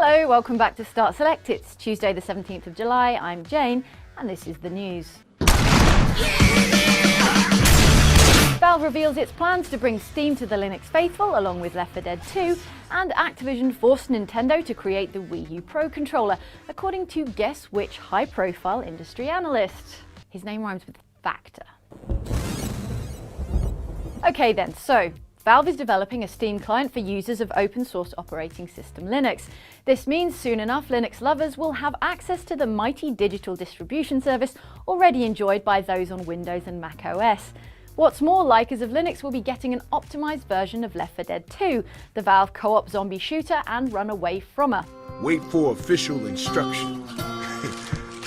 Hello, welcome back to Start Select. It's Tuesday the 17th of July. I'm Jane and this is the news. Valve reveals its plans to bring Steam to the Linux faithful along with Left 4 Dead 2, and Activision forced Nintendo to create the Wii U Pro Controller, according to guess which high-profile industry analyst. His name rhymes with Pachter. Okay then, so Valve is developing a Steam client for users of open source operating system Linux. This means soon enough Linux lovers will have access to the mighty digital distribution service already enjoyed by those on Windows and Mac OS. What's more, likers of Linux will be getting an optimized version of Left 4 Dead 2, the Valve co-op zombie shooter and run away frommer. Wait for official instructions.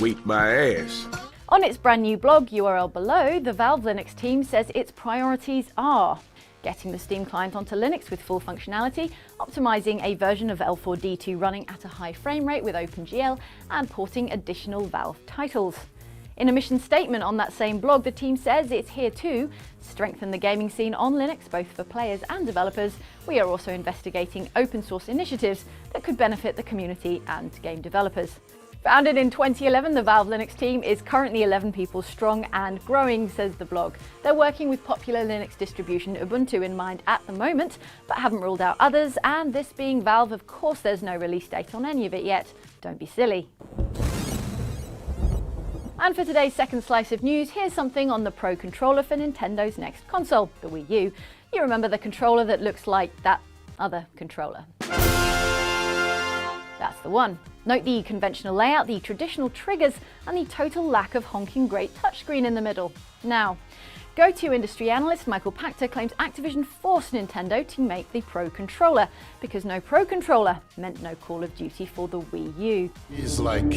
Wait my ass. On its brand new blog URL below, the Valve Linux team says its priorities are getting the Steam client onto Linux with full functionality, optimizing a version of L4D2 running at a high frame rate with OpenGL, and porting additional Valve titles. In a mission statement on that same blog, the team says it's here to strengthen the gaming scene on Linux, both for players and developers. We are also investigating open source initiatives that could benefit the community and game developers. Founded in 2011, the Valve Linux team is currently 11 people strong and growing, says the blog. They're working with popular Linux distribution Ubuntu in mind at the moment, but haven't ruled out others, and this being Valve, of course there's no release date on any of it yet. Don't be silly. And for today's second slice of news, here's something on the Pro Controller for Nintendo's next console, the Wii U. You remember the controller that looks like that other controller? That's the one. Note the conventional layout, the traditional triggers, and the total lack of honking great touchscreen in the middle. Now, go-to industry analyst Michael Pachter claims Activision forced Nintendo to make the Pro Controller, because no Pro Controller meant no Call of Duty for the Wii U. He's like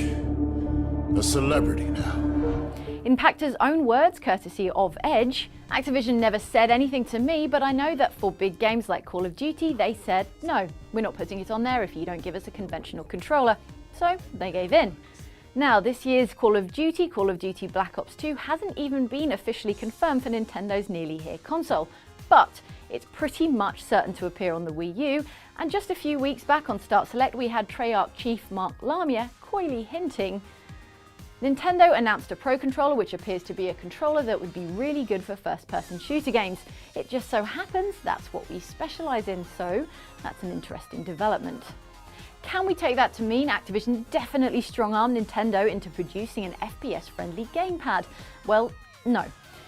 a celebrity now. In Pachter's own words, courtesy of Edge, Activision never said anything to me, but I know that for big games like Call of Duty, they said, no, we're not putting it on there if you don't give us a conventional controller. So they gave in. Now, this year's Call of Duty Black Ops 2, hasn't even been officially confirmed for Nintendo's nearly here console, but it's pretty much certain to appear on the Wii U, and just a few weeks back on Start Select we had Treyarch chief Mark Lamia coyly hinting Nintendo announced a Pro Controller which appears to be a controller that would be really good for first-person shooter games. It just so happens that's what we specialise in, so that's an interesting development. Can we take that to mean Activision definitely strong-armed Nintendo into producing an FPS-friendly gamepad? Well, no.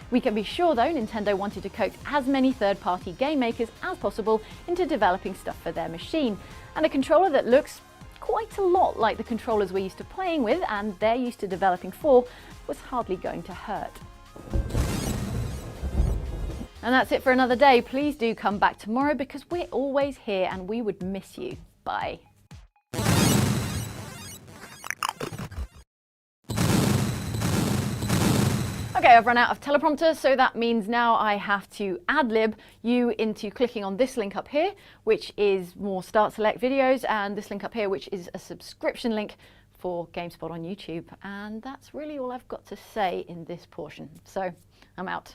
We can be sure though Nintendo wanted to coax as many third-party game makers as possible into developing stuff for their machine, and a controller that looks quite a lot like the controllers we're used to playing with and they're used to developing for was hardly going to hurt. And that's it for another day. Please do come back tomorrow because we're always here and we would miss you. Bye. Okay, I've run out of teleprompter, so that means now I have to ad-lib you into clicking on this link up here, which is more Start Select videos, and this link up here, which is a subscription link for GameSpot on YouTube. And that's really all I've got to say in this portion. So I'm out.